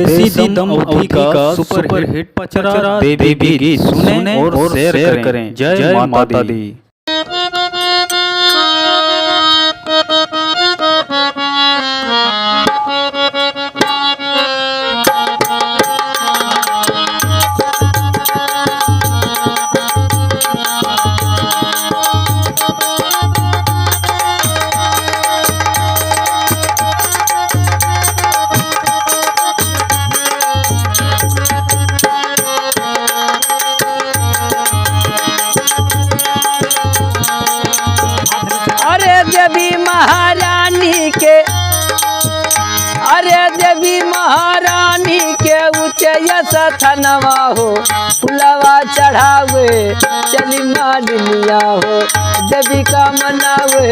देसी दम अवधि का सुपर हिट पचरा देवी गीत सुने और शेयर करें। जय माता दी। देवी महारानी के देवी महारानी के ऊंचे थनवा हो फुलवा चढ़ावे चली मालिनिया हो देवी का मनावे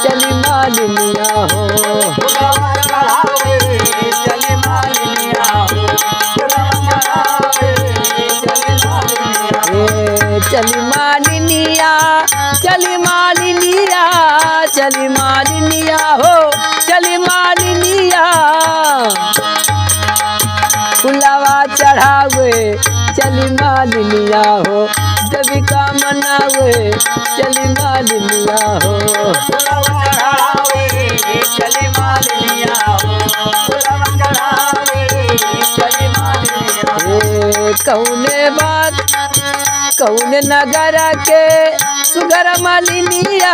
चली मालिनिया हो फुलवा चढ़ावे चली मालिनिया हो चली मालिनिया चली मालिनिया चली मालिनिया हो चली मालिनिया फुलवा चढ़ावे चली मालिनिया हो देवी का मनावे चली मालिनिया हो फुलवा चढ़ावे चली मालिनिया हो फुलवा चढ़ावे चली मालिनिया कौने बात कौन नगर के सुगर मालिनिया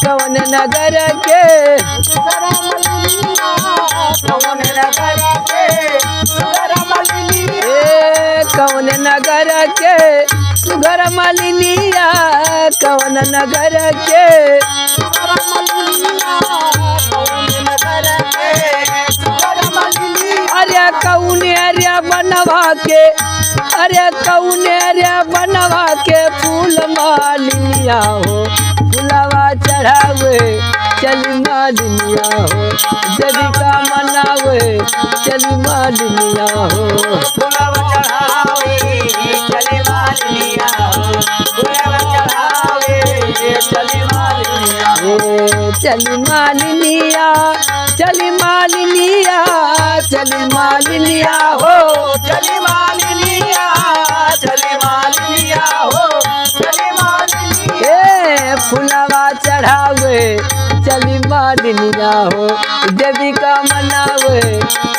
कौन नगर के सुगर मालिनिया कौन नगर के सुगर मालिनिया कौन नगर के सुगर मालिनिया कौन नगर के सुगर मालिनिया कौन नगर के सुगर मालिनिया अरे कौन अरे बनवा के अरे कौन अरे बनवा के फूल मालिनिया हो फुलवा चढ़ावे चली मालिनिया हो देवी का मनावे चली मालिनिया हो फुलवा चढ़ावे चली मालिनिया हो फुलवा चढ़ावे चली मालिनिया हो चली मालिनिया चली मालिनिया चली मालिनिया हो चली मालिनिया चली मालिनिया हो चली मालिनिया फुलवा चढ़ावे चली मालिनिया हो देवी का मनावे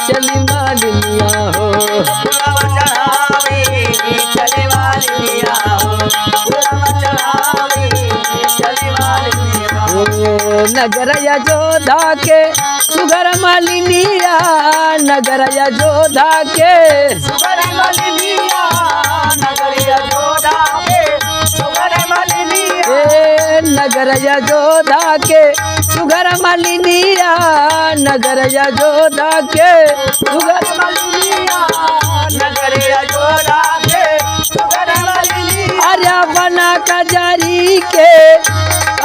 चली मालिनिया हो फुलवा चढ़ावे चली मालिनिया हो फुलवा चढ़ावे चली मालिनिया हो नगर यशोदा के सुगर मालिनिया नगर यशोदा के सुगर मालिनिया नगर यशोदा के सुगर मालिनिया नगर यशोदा के सुगर मालिनिया नगर यशोदा के सुगर मालिनिया नगर यशोदा के सुगर मालिनिया अरे बना कजारी के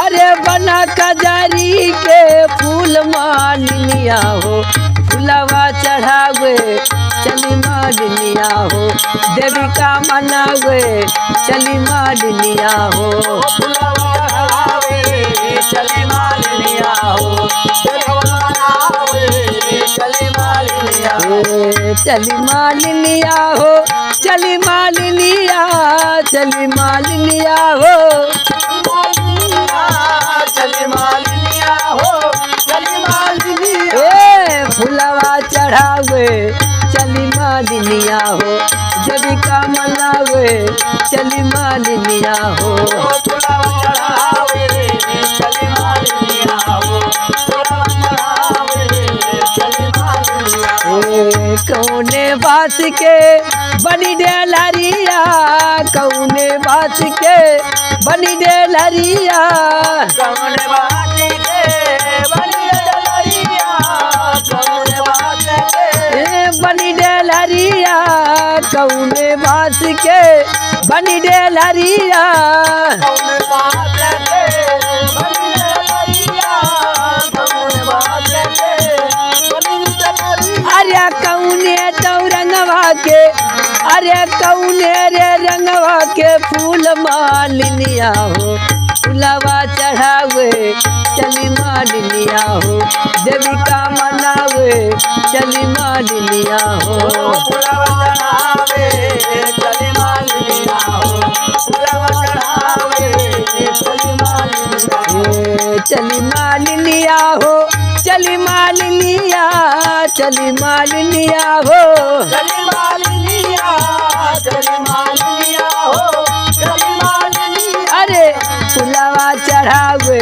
अरे बना कजारी के फूल मालिनिया हो फुलवा चढ़ावे चली मालिनिया हो देवी का मनावे चली मालिनिया हो फुलवा चढ़ावे चली मालिनिया हो चली मालिनिया चली मालिनिया हो चली मालिनिया चली मालिनिया हो चली मालिनिया हो चली मालिनिया फुलवा चढ़ावे चली मालिनिया हो देवी का मनावे चली मालिनिया हो फुलवा चढ़ावे चली मालिनिया हो फुलवा चढ़ावे चली मालिनिया कौने बात के बनी डेलरिया कौने बात के बनी डेलरिया कौने बात के बनी डेलरिया कौने बात के बनी डेलरिया कौने बात के बनी डेलरिया कौने बात के बनी डेलरिया कौने बात के बनी डेलरिया अरे कौने चौरंगवा के अरे कौने रे रंगवा के फूल मालिनिया हो फुलवा चढ़ावे चली मालिनिया हो देवी का मनावे चली मालिनिया हो फुलवा चढ़ावे चली मालिनिया हो फुलवा चढ़ावे चली मालिनिया हो चली मालिनिया हो चली मालिनिया चली मालिनिया हो चली मालिनिया चली मालिनिया हो चली मालिनिया अरे फुलवा चढ़ावे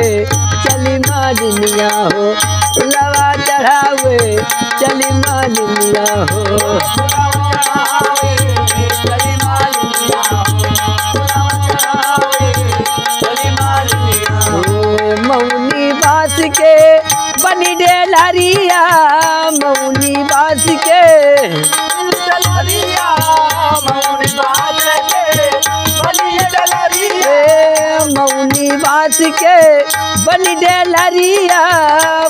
चली मालिनिया हो फुलवा चढ़ावे चली मालिनिया हो फुलवा चढ़ावे चली मालिनिया हो फुलवा चढ़ावे चली मालिनिया हो मौनी बास के बनी डेलरिया मौनी बास के डलरिया मौनी बाज के बलिए डलरिया मौनी बास के बनी डेलरिया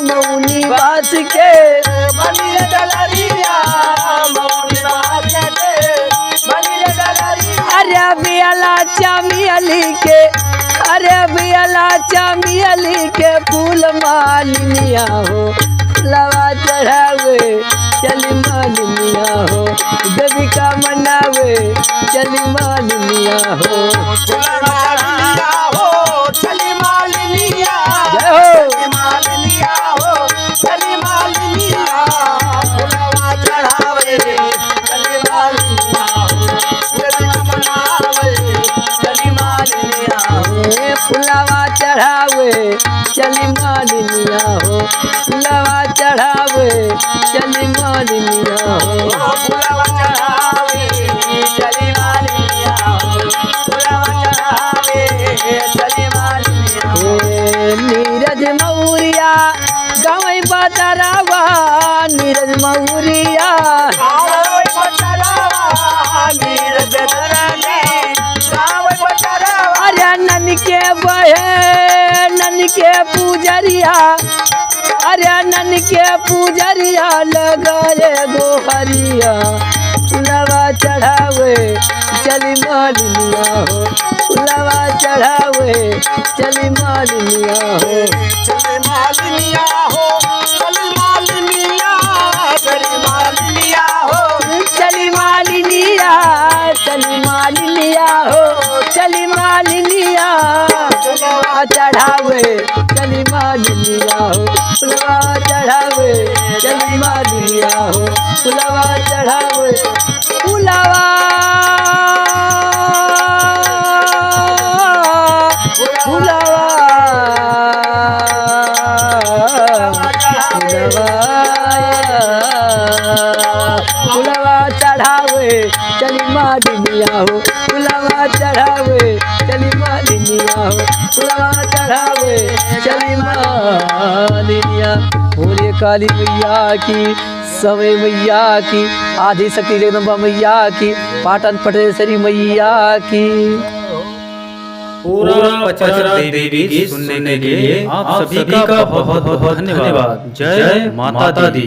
मौनी बास के बलिए डलरिया मौनी बाज के बलिए डलरिया अरे बियाला चामियली के अरे बियाला चामियली के फूल मालिनिया हो फुलवा चढ़ावे चली मालिनिया हो देवी का मनावे चली मालिनिया हो फुलवा चढ़ालिया हो चली मालिनिया जय हो चली मालिनिया हो चली मालिनिया फुलवा चढ़ावे चली मालिनिया हो फुलवा मनावे चली मालिनिया हो फुलवा चढ़ावे चली मालिनिया हो फुलवा चढ़ावे चली मालिनिया हो फुलवा चढ़ावे चली मालिनिया हो फुलवा चढ़ावे चली मालिनिया हो नीरज मौरिया गाँव बदरावा नीरज मौरिया गाँव पटरावा नीरज धरनी गाँव पटरावा अरे नन के बहे नन के पूजरिया अरे नन के पूजरिया लगाए गोहरिया फुलवा चढ़ावे चली मालिनिया हो फुलवा चढ़ावे चली मालिनिया हो चली मालिनिया हो चली मालिनिया चली मालिनिया हो चली मालिनिया चली मालिनिया हो चली मालिनिया फुलवा चढ़ावे चली मालिनिया हो फुलवा चढ़ावे चली मालिनिया हो फुलवा चढ़ावे फुलवा फुलवा चढ़ावे चली मालिनिया हो फुलवा चढ़ावे चली मालिनिया हो फुलवा चढ़ावे चली मालिनिया बोले काली मैया की समय मैया की आदि शक्ति जगदम्बा मैया की पाटन पटेश्वरी मैया की पूरा पचरा देवी गीत सुनने के लिए आप सभी का बहुत बहुत धन्यवाद। जय माता दी।